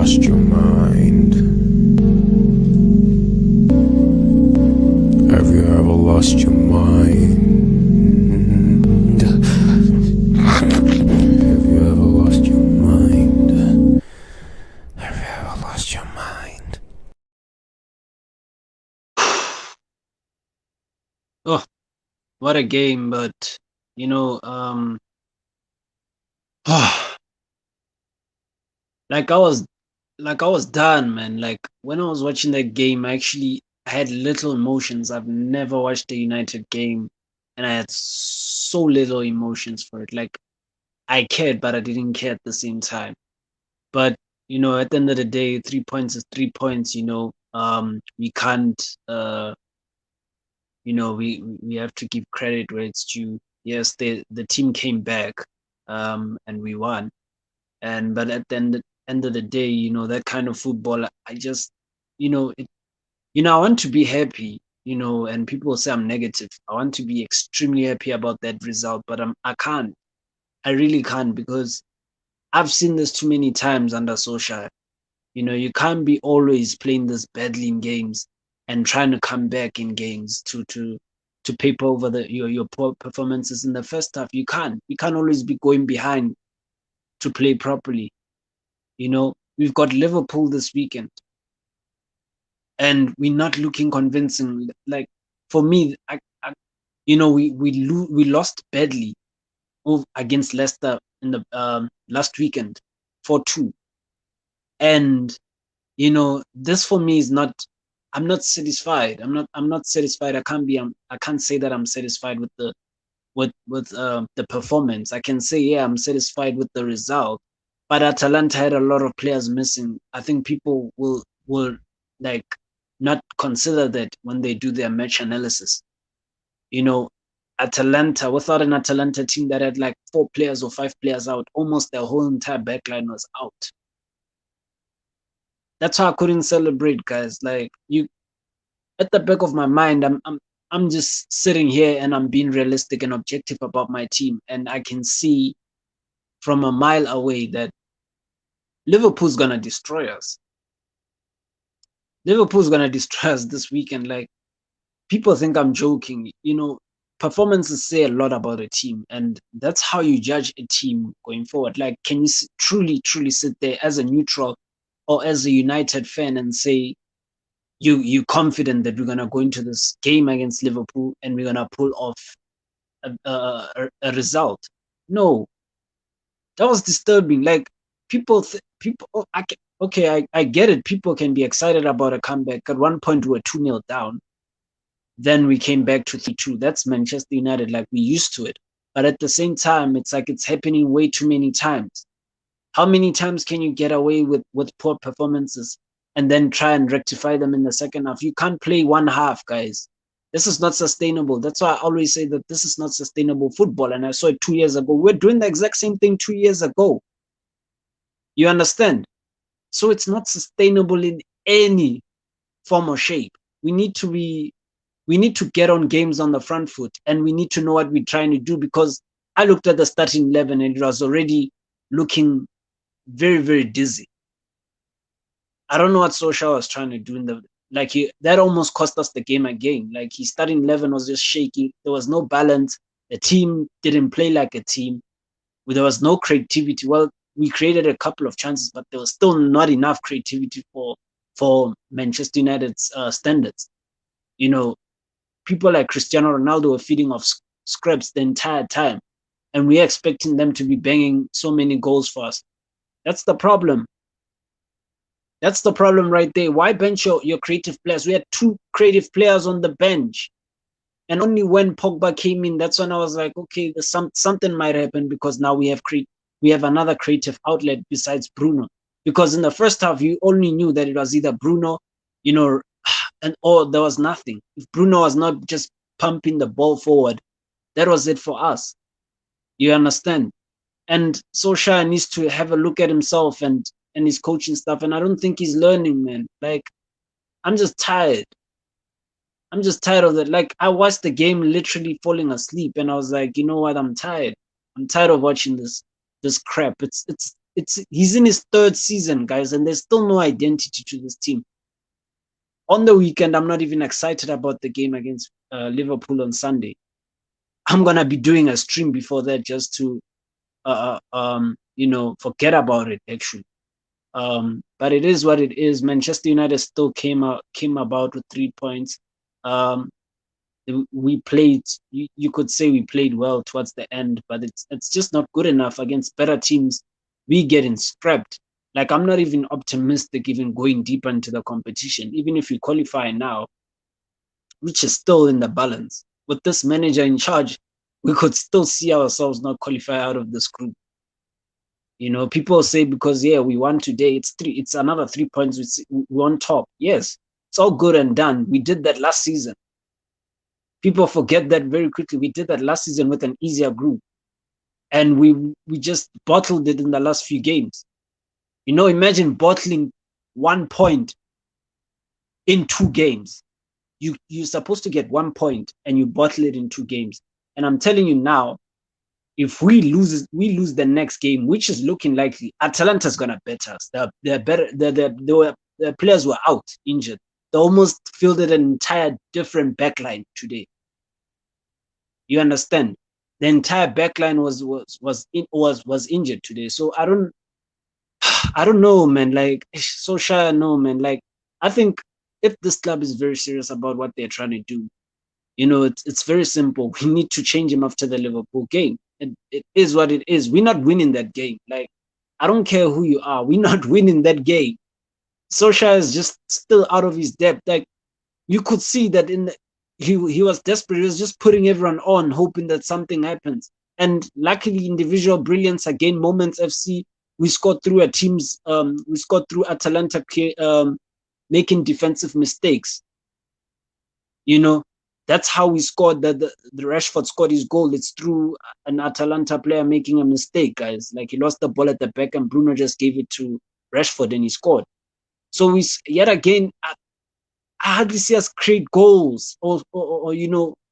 lost your mind? Have you ever lost your mind? Have you ever lost your mind? Have you ever lost your mind? Oh, what a game! But you know, like I was, like I was done, man. Like when I was watching that game, I had little emotions. I've never watched a United game, and I had so little emotions for it. Like I cared, but I didn't care at the same time. But at the end of the day, 3 points is 3 points. We can't. We have to give credit where it's due. Yes, the team came back, and we won. But at the end of the day, that kind of football, I just, it, I want to be happy, and people say I'm negative. I want to be extremely happy about that result, but I can't. I really can't because I've seen this too many times under Solskjaer. You can't be always playing this badly in games and trying to come back in games to paper over your poor performances in the first half. You can't. You can't always be going behind to play properly. We've got Liverpool this weekend, and we're not looking convincing. Like for me, we lost badly against Leicester in the last weekend 4-2, and this for me is not. I'm not satisfied. I'm not satisfied. I can't say that I'm satisfied with the performance. I can say, yeah, I'm satisfied with the result. But Atalanta had a lot of players missing. I think people will like not consider that when they do their match analysis. You know, Atalanta, without an Atalanta team that had like 4 players or 5 players out, almost their whole entire backline was out. That's why I couldn't celebrate, guys. Like you, at the back of my mind, I'm just sitting here and I'm being realistic and objective about my team, and I can see from a mile away that Liverpool's gonna destroy us. Liverpool's gonna destroy us this weekend. Like people think I'm joking. Performances say a lot about a team, and that's how you judge a team going forward. Like, can you truly sit there as a neutral or as a United fan and say you confident that we're gonna go into this game against Liverpool and we're gonna pull off a result? No, that was disturbing. Like people, okay, I get it. People can be excited about a comeback. At one point, we were 2-0 down. Then we came back to 3-2. That's Manchester United. Like we used to it. But at the same time, it's like it's happening way too many times. How many times can you get away with poor performances and then try and rectify them in the second half? You can't play one half, guys. This is not sustainable. That's why I always say that this is not sustainable football. And I saw it 2 years ago. We're doing the exact same thing 2 years ago. You understand? So it's not sustainable in any form or shape. We need to get on games on the front foot, and we need to know what we're trying to do, because I looked at the starting 11 and it was already looking very, very dizzy. I don't know what Solskjaer was trying to do that almost cost us the game again. Like his starting 11 was just shaky. There was no balance. The team didn't play like a team. There was no creativity. Well, we created a couple of chances, but there was still not enough creativity for Manchester United's standards. People like Cristiano Ronaldo were feeding off scraps the entire time, and we're expecting them to be banging so many goals for us. That's the problem. That's the problem right there. Why bench your creative players? We had 2 creative players on the bench. And only when Pogba came in, that's when I was like, okay, something might happen, because now we have another creative outlet besides Bruno. Because in the first half, you only knew that it was either Bruno, or there was nothing. If Bruno was not just pumping the ball forward, that was it for us. You understand? And Solskjaer needs to have a look at himself and his coaching stuff. And I don't think he's learning, man. Like, I'm just tired. I'm just tired of that. Like, I watched the game literally falling asleep, and I was like, you know what? I'm tired. I'm tired of watching this crap. he's in his third season, guys, and there's still no identity to this team. On the weekend, I'm not even excited about the game against Liverpool on Sunday. I'm gonna be doing a stream before that just to forget about it actually. But it is what it is. Manchester United still came about with 3 points. We played. You could say we played well towards the end, but it's just not good enough against better teams. We getting scrapped. Like, I'm not even optimistic even going deeper into the competition. Even if we qualify now, which is still in the balance. With this manager in charge, we could still see ourselves not qualify out of this group. People say because we won today, it's another 3 points, we on top. Yes, it's all good and done. We did that last season. People forget that very quickly. We did that last season with an easier group, and we just bottled it in the last few games. Imagine bottling 1 point in 2 games. You're supposed to get 1 point and you bottle it in 2 games. And I'm telling you now, if we lose the next game, which is looking likely, Atalanta's gonna bet us. They're better. The players were out injured. They almost fielded an entire different backline today. You understand? The entire backline was injured today. So I don't know, man. Like, so shy, no, man. Like, I think if this club is very serious about what they're trying to do, it's very simple. We need to change him after the Liverpool game. It is what it is. We're not winning that game. Like, I don't care who you are. We're not winning that game. Solskjaer is just still out of his depth. Like, you could see that he was desperate. He was just putting everyone on, hoping that something happens. And luckily, individual brilliance again. Moments FC. We scored through we scored through Atalanta making defensive mistakes. That's how we scored. The Rashford scored his goal. It's through an Atalanta player making a mistake, guys. Like, he lost the ball at the back and Bruno just gave it to Rashford and he scored. So yet again, I hardly see us create goals or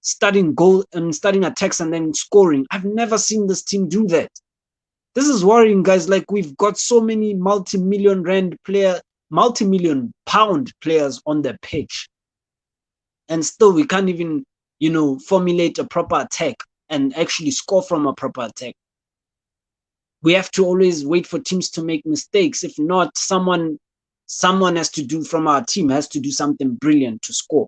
starting attacks and then scoring. I've never seen this team do that. This is worrying, guys. Like, we've got so many multi-million pound players on the pitch, and still we can't even, formulate a proper attack and actually score from a proper attack. We have to always wait for teams to make mistakes. If not, someone has to do from our team has to do something brilliant to score.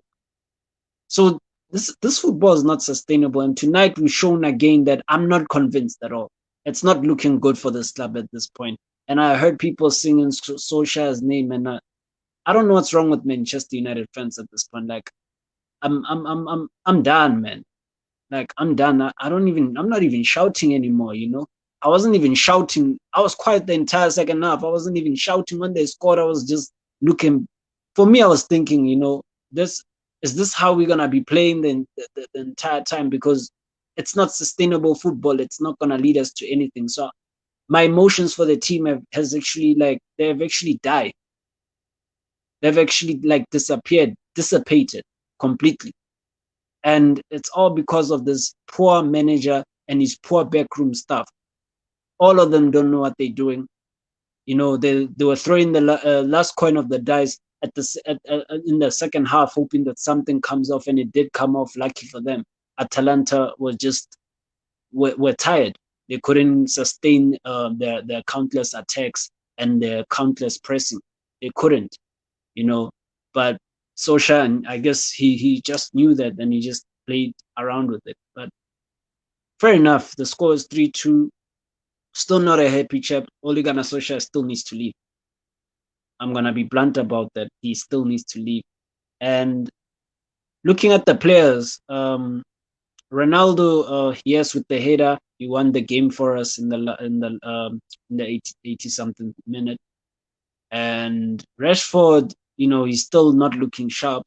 So this football is not sustainable. And tonight we've shown again that I'm not convinced at all. It's not looking good for this club at this point. And I heard people singing Solskjaer's name, and I don't know what's wrong with Manchester United fans at this point. Like, I'm done, man. Like, I'm done. I'm not even shouting anymore, I wasn't even shouting. I was quiet the entire second half. I wasn't even shouting when they scored. I was just looking. For me, I was thinking, is this how we're gonna be playing the entire time? Because it's not sustainable football. It's not gonna lead us to anything. So my emotions for the team they've actually died. They've actually dissipated completely. And it's all because of this poor manager and his poor backroom staff. All of them don't know what they're doing. They were throwing the last coin of the dice in the second half, hoping that something comes off, and it did come off. Lucky for them, Atalanta was just were tired. They couldn't sustain their countless attacks and their countless pressing. They couldn't, But Solskjaer, I guess he just knew that, and he just played around with it. But fair enough. The score is 3-2. Still not a happy chap. Ole Gunnar Solskjaer still needs to leave. I'm going to be blunt about that. He still needs to leave. And looking at the players, Ronaldo, yes, with the header, he won the game for us in the 80 something minute. And Rashford, he's still not looking sharp.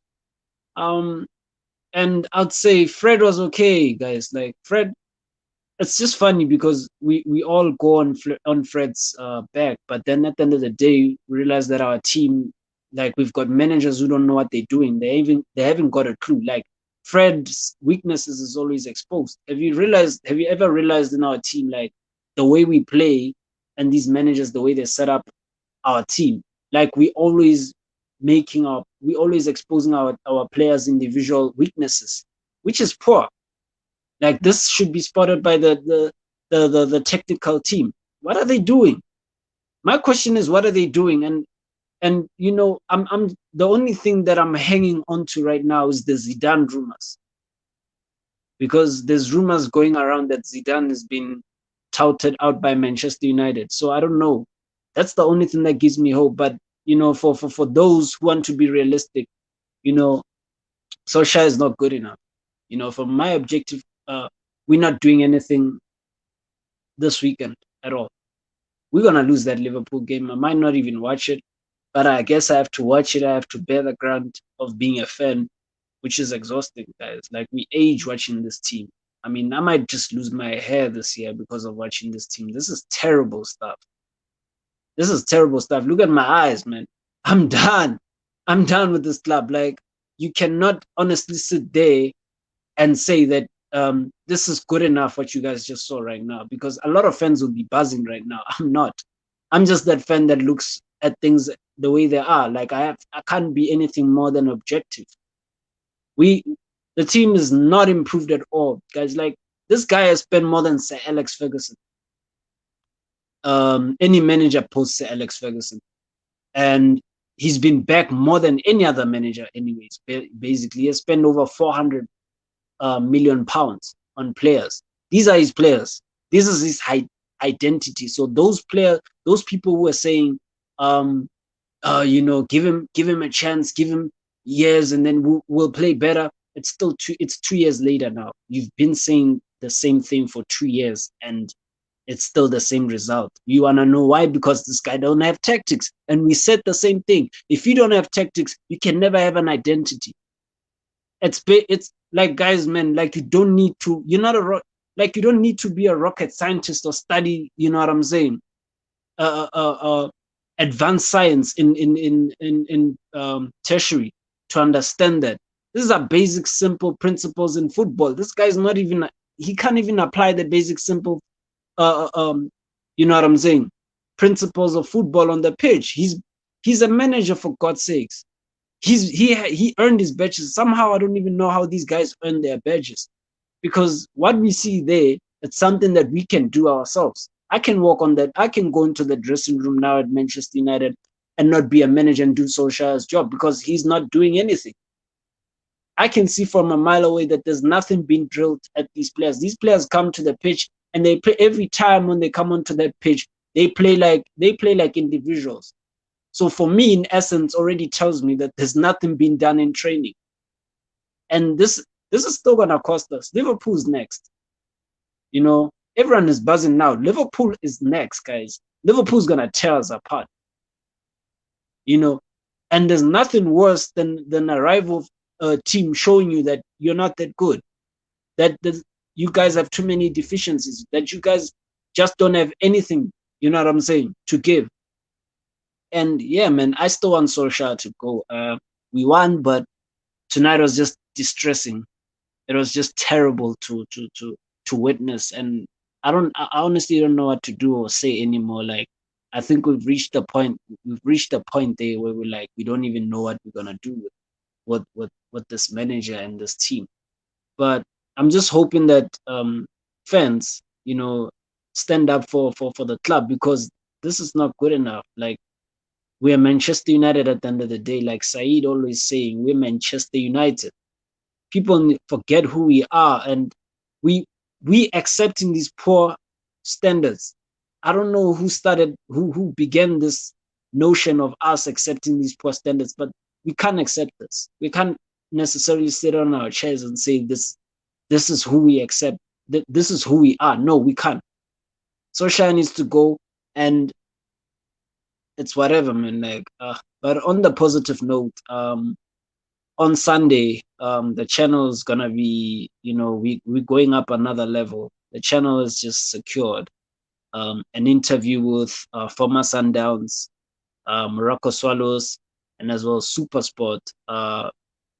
And I'd say Fred was okay, guys. Like, Fred, it's just funny because we all go on Fred's back, but then at the end of the day, we realize that our team, like, we've got managers who don't know what they're doing. They haven't got a clue. Like, Fred's weaknesses is always exposed. Have you ever realized in our team, like, the way we play, and these managers, the way they set up our team. Like we always exposing our players' individual weaknesses, which is poor. Like this should be spotted by the technical team. What are they doing? My question is, what are they doing? And you know, I'm the only thing that I'm hanging on to right now is the Zidane rumors, because there's rumors going around that Zidane has been touted out by Manchester United. So I don't know. That's the only thing that gives me hope. But you know, for those who want to be realistic, you know, Solskjaer is not good enough. You know, from my objective, we're not doing anything this weekend at all. We're gonna lose that Liverpool game. I might not even watch it, but I guess I have to watch it. I have to bear the grunt of being a fan, which is exhausting, guys. Like we age watching this team. I mean, I might just lose my hair this year because of watching this team. This is terrible stuff. This is terrible stuff. Look at my eyes, man. I'm done. I'm done with this club. Like, you cannot honestly sit there and say that this is good enough what you guys just saw right now, because a lot of fans will be buzzing right now. I'm not. I'm just that fan that looks at things the way they are. Like I can't be anything more than objective. The team is not improved at all, guys. Like this guy has spent more than Sir Alex Ferguson. Any manager post Sir Alex Ferguson, and he's been back more than any other manager. Anyways, basically, he has spent over 400 million pounds on players. These are his players. This is his identity. So those people who are saying, you know, give him a chance, give him years, and then we'll play better. It's 2 years later now. You've been saying the same thing for 2 years, and it's still the same result. You want to know why? Because this guy don't have tactics. And we said the same thing. If you don't have tactics, you can never have an identity. It's like, guys, man, like you don't need to, you don't need to be a rocket scientist or study, you know what I'm saying? Advanced science in tertiary to understand that. These are basic, simple principles in football. This guy's not even, he can't even apply the basic, simple you know what I'm saying, principles of football on the pitch. He's a manager, for God's sakes. He earned his badges. Somehow I don't even know how these guys earn their badges, because what we see there, it's something that we can do ourselves. I can walk on that. I can go into the dressing room now at Manchester United and not be a manager and do Solskjaer's job, because he's not doing anything. I can see from a mile away that there's nothing being drilled at these players. These players come to the pitch and they play. Every time when they come onto that pitch, they play like individuals. So for me, in essence, already tells me that there's nothing being done in training. And this is still gonna cost us. Liverpool's next. You know, everyone is buzzing now. Liverpool is next, guys. Liverpool's gonna tear us apart. You know, and there's nothing worse than a rival team showing you that you're not that good, that you guys have too many deficiencies, that you guys just don't have anything, you know what I'm saying, to give. And yeah, man, I still want Solskjaer to go. We won, but tonight was just distressing. It was just terrible to witness, and I honestly don't know what to do or say anymore. Like, I think we've reached a point there where we're like, we don't even know what we're gonna do with this manager and this team. But I'm just hoping that fans, you know, stand up for the club, because this is not good enough. Like, we're Manchester United at the end of the day. Like Saeed always saying, we're Manchester United. People forget who we are, and we accepting these poor standards. I don't know who began this notion of us accepting these poor standards, but we can't accept this. We can't necessarily sit on our chairs and say this is who we accept, this is who we are. No, we can't. Solskjaer needs to go, and it's whatever, man. Like, but on the positive note, on Sunday, the channel is gonna be, you know, we're going up another level. The channel is just secured. An interview with former Sundowns, Morocco Swallows, and as well SuperSport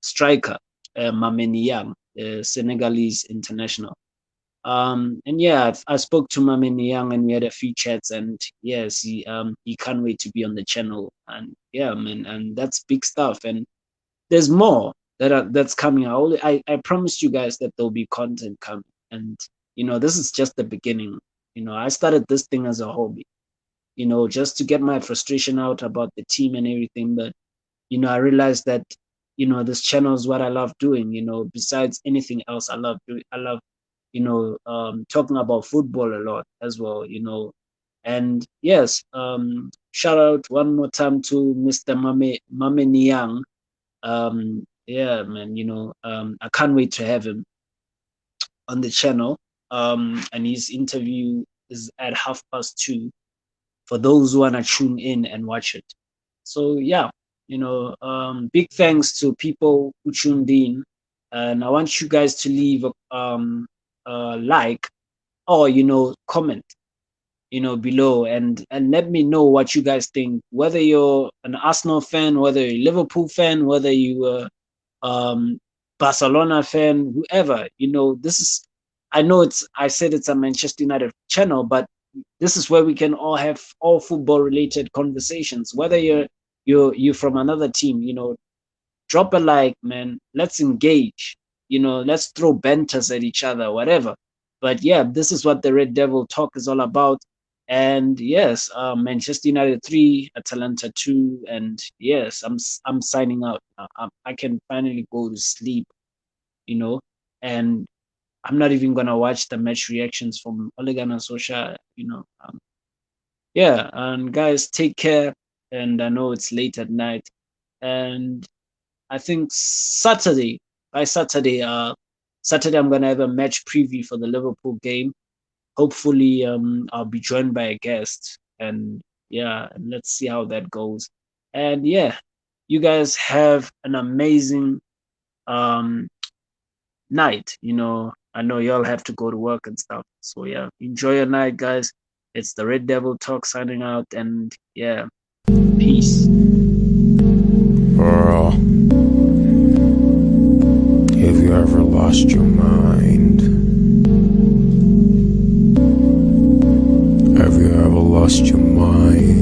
striker Mameni Yang, Senegalese international. And yeah, I spoke to Mame Niang and we had a few chats, and yes, he can't wait to be on the channel. And yeah, man, and that's big stuff. And there's more that's coming out. I promised you guys that there'll be content coming, and this is just the beginning. I started this thing as a hobby, just to get my frustration out about the team and everything. But I realized that this channel is what I love doing. Besides anything else, I love talking about football a lot as well. And yes, shout out one more time to Mr. Mame Niang. Yeah, man, I can't wait to have him on the channel. And his interview is at 2:30 for those who wanna tune in and watch it. So yeah, big thanks to people who tuned in, and I want you guys to leave a like or comment below, and let me know what you guys think, whether you're an Arsenal fan, whether you're a Liverpool fan, whether you are Barcelona fan, whoever. This is, I said it's a Manchester United channel, but this is where we can all have all football related conversations, whether you're from another team. Drop a like, man. Let's engage. Let's throw banters at each other, whatever. But yeah, this is what the Red Devil talk is all about. And yes, Manchester United 3, Atalanta 2, and yes, I'm signing out. I can finally go to sleep, and I'm not even gonna watch the match reactions from Ole Gunnar Solskjaer. Yeah, and guys, take care. And I know it's late at night, and I think by Saturday, I'm gonna have a match preview for the Liverpool game. Hopefully, I'll be joined by a guest, and yeah, let's see how that goes. And yeah, you guys have an amazing night. I know y'all have to go to work and stuff. So yeah, enjoy your night, guys. It's the Red Devil Talk signing out, and yeah, peace. Earl, have you ever lost your mind? Have you ever lost your mind?